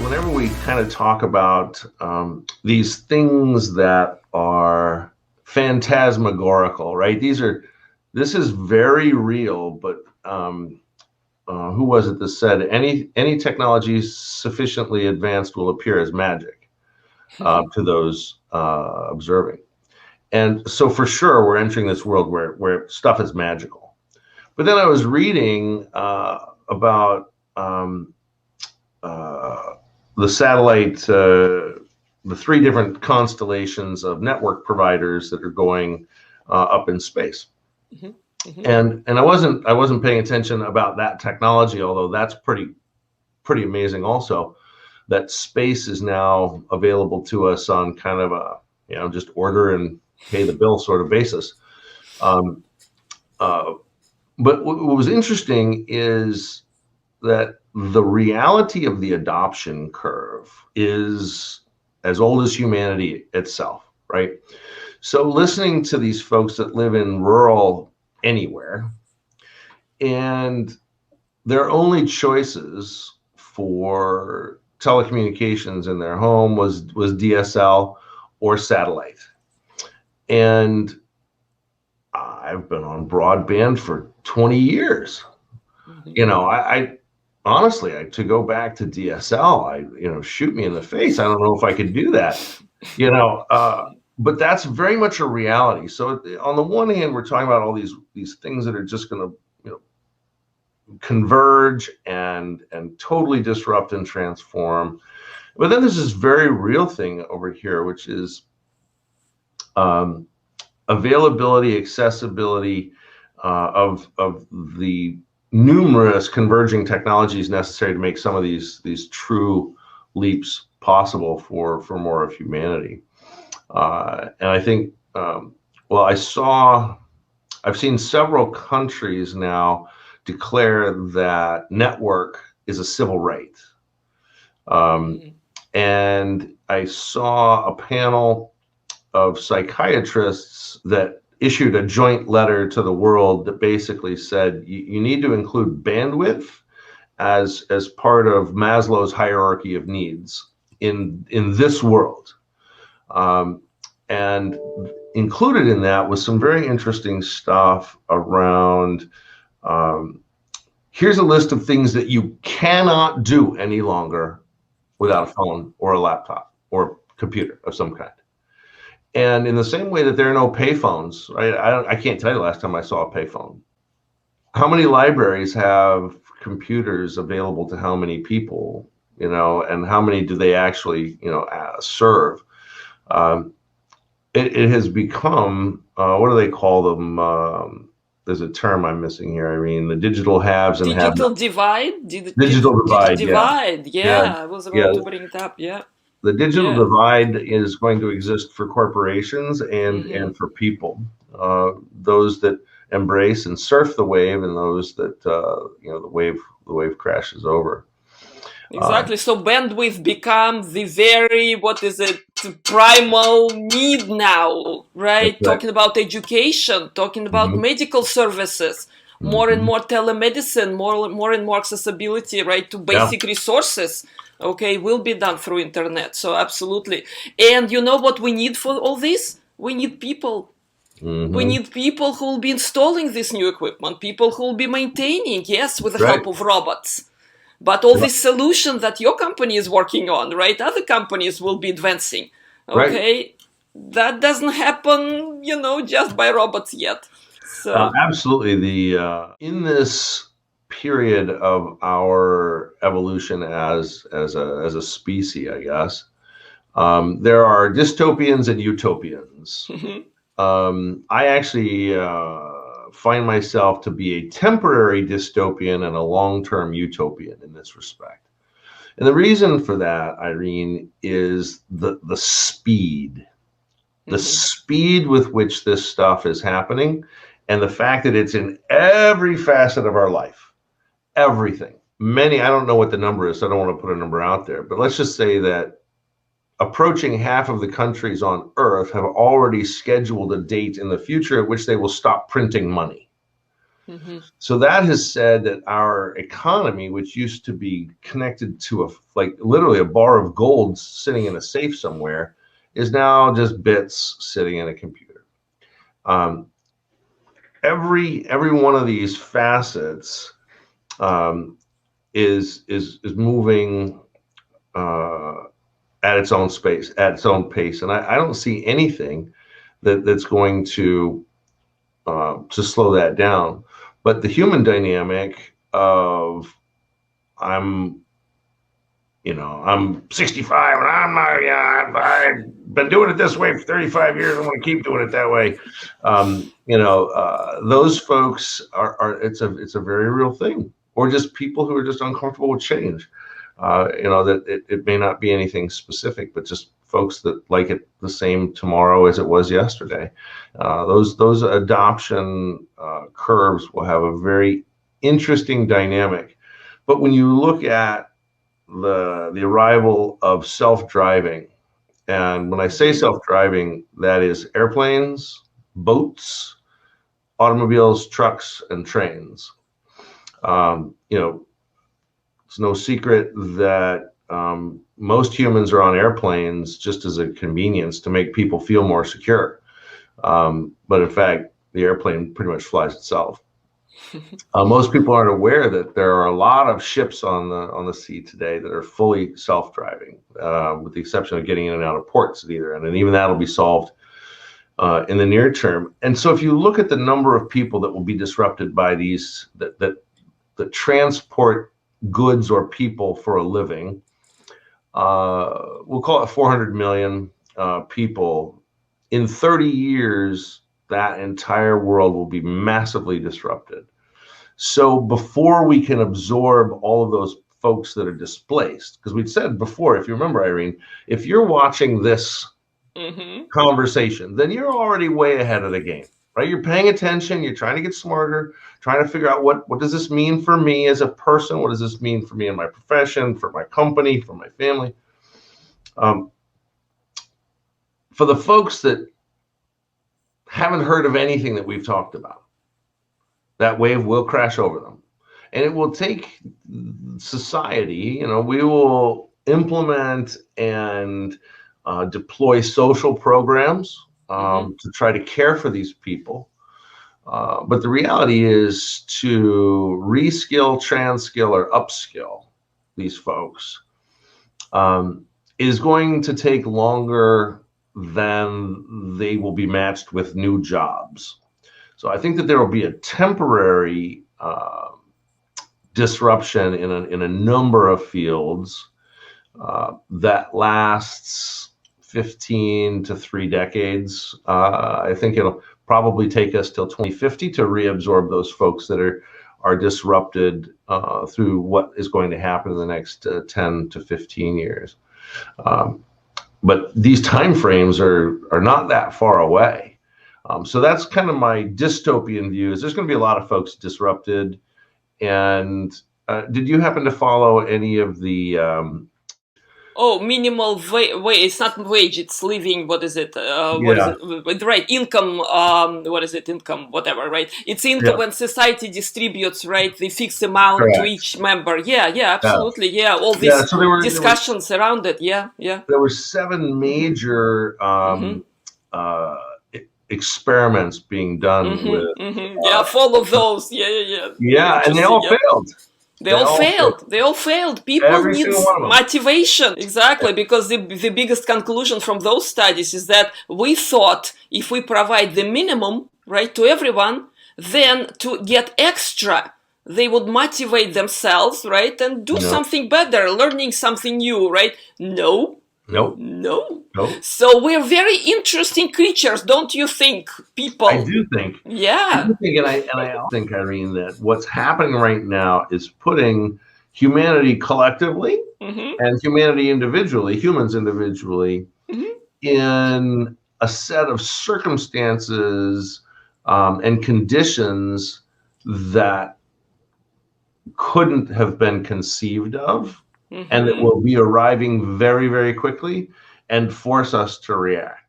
Whenever we kind of talk about these things that are phantasmagorical, right? This is very real, but who was it that said any technology sufficiently advanced will appear as magic to those observing. And so for sure, we're entering this world where stuff is magical. But then I was reading about the satellite, the three different constellations of network providers that are going up in space. Mm-hmm. Mm-hmm. And I wasn't paying attention about that technology, although that's pretty amazing also, that space is now available to us on kind of a, just order and pay the bill sort of basis. But what was interesting is that the reality of the adoption curve is as old as humanity itself, right? So listening to these folks that live in rural anywhere, and their only choices for telecommunications in their home was DSL or satellite. And I've been on broadband for 20 years. Mm-hmm. I honestly, to go back to DSL, shoot me in the face. I don't know if I could do that, but that's very much a reality. So on the one hand, we're talking about all these things that are just going to, converge and totally disrupt and transform. But then there's this very real thing over here, which is availability, accessibility of the numerous converging technologies necessary to make some of these true leaps possible for more of humanity. And I think, I've seen several countries now declare that network is a civil right. And I saw a panel of psychiatrists that issued a joint letter to the world that basically said you need to include bandwidth as part of Maslow's hierarchy of needs in this world. And included in that was some very interesting stuff around here's a list of things that you cannot do any longer without a phone or a laptop or computer of some kind. And in the same way that there are no payphones, right? I can't tell you the last time I saw a payphone. How many libraries have computers available to how many people, and how many do they actually, serve? It has become, what do they call them? There's a term I'm missing here, Irene. The digital haves and have-nots. Digital divide? Digital divide, yeah. I was about to bring it up, yeah. The digital divide is going to exist for corporations and for people. Those that embrace and surf the wave, and those that the wave crashes over. Exactly. So bandwidth becomes the very, primal need now, right? Talking about education, talking about medical services, more and more telemedicine, more and more accessibility, right, to basic resources. Okay, will be done through internet. So absolutely. And you know what we need for all this? We need people. We need people who will be installing this new equipment, people who will be maintaining, yes, with the help of robots. But all these solutions that your company is working on, right, other companies will be advancing. Okay, that doesn't happen, just by robots yet. So absolutely. In this period of our evolution as a species, I guess, there are dystopians and utopians. I actually find myself to be a temporary dystopian and a long-term utopian in this respect. And the reason for that, Irene, is the speed. The speed with which this stuff is happening, and the fact that it's in every facet of our life. Everything. I don't know what the number is, so I don't want to put a number out there, but let's just say that approaching half of the countries on Earth have already scheduled a date in the future at which they will stop printing money. So that has said that our economy, which used to be connected to literally a bar of gold sitting in a safe somewhere, is now just bits sitting in a computer. Every one of these facets is moving at its own space, at its own pace, and I don't see anything that's going to slow that down. But the human dynamic of I'm 65 and I've been doing it this way for 35 years. I'm going to keep doing it that way. Those folks it's a very real thing, or just people who are just uncomfortable with change. That it may not be anything specific, but just folks that like it the same tomorrow as it was yesterday. Those adoption curves will have a very interesting dynamic. But when you look at the arrival of self-driving, and when I say self-driving, that is airplanes, boats, automobiles, trucks, and trains. It's no secret that most humans are on airplanes just as a convenience to make people feel more secure. But in fact, the airplane pretty much flies itself. Most people aren't aware that there are a lot of ships on the sea today that are fully self-driving, with the exception of getting in and out of ports at either end. And even that'll be solved in the near term. And so if you look at the number of people that will be disrupted by these, that transport goods or people for a living, we'll call it 400 million people. In 30 years, that entire world will be massively disrupted. So before we can absorb all of those folks that are displaced, because we'd said before, if you remember, Irene, if you're watching this conversation, then you're already way ahead of the game, right? You're paying attention, you're trying to get smarter, trying to figure out what does this mean for me as a person? What does this mean for me in my profession, for my company, for my family? For the folks that haven't heard of anything that we've talked about, that wave will crash over them. And it will take society, we will implement and deploy social programs to try to care for these people. But the reality is to reskill, transskill, or upskill these folks is going to take longer than they will be matched with new jobs. So I think that there will be a temporary disruption in a number of fields that lasts 15 to 3 decades. I think it'll probably take us till 2050 to reabsorb those folks that are disrupted through what is going to happen in the next 10 to 15 years. But these timeframes are not that far away. So that's kind of my dystopian view, is there's going to be a lot of folks disrupted. And did you happen to follow any of the... minimal wage. It's not wage, it's living. What is it? What is it? Right, income. What is it? Income, whatever, right? It's income when society distributes, right, the fixed amount to each member. Yeah, absolutely. Yeah, all these discussions around it. Yeah. There were 7 major experiments being done with. Follow those. Yeah, and they all failed. They all failed. People need motivation. Exactly, because the biggest conclusion from those studies is that we thought if we provide the minimum, right, to everyone, then to get extra, they would motivate themselves, right, and do something better, learning something new, right? No. So we're very interesting creatures, don't you think, people? I do think. Yeah. I think, Irene, that what's happening right now is putting humanity collectively and humanity individually, humans individually, in a set of circumstances and conditions that couldn't have been conceived of. And that will be arriving very, very quickly and force us to react.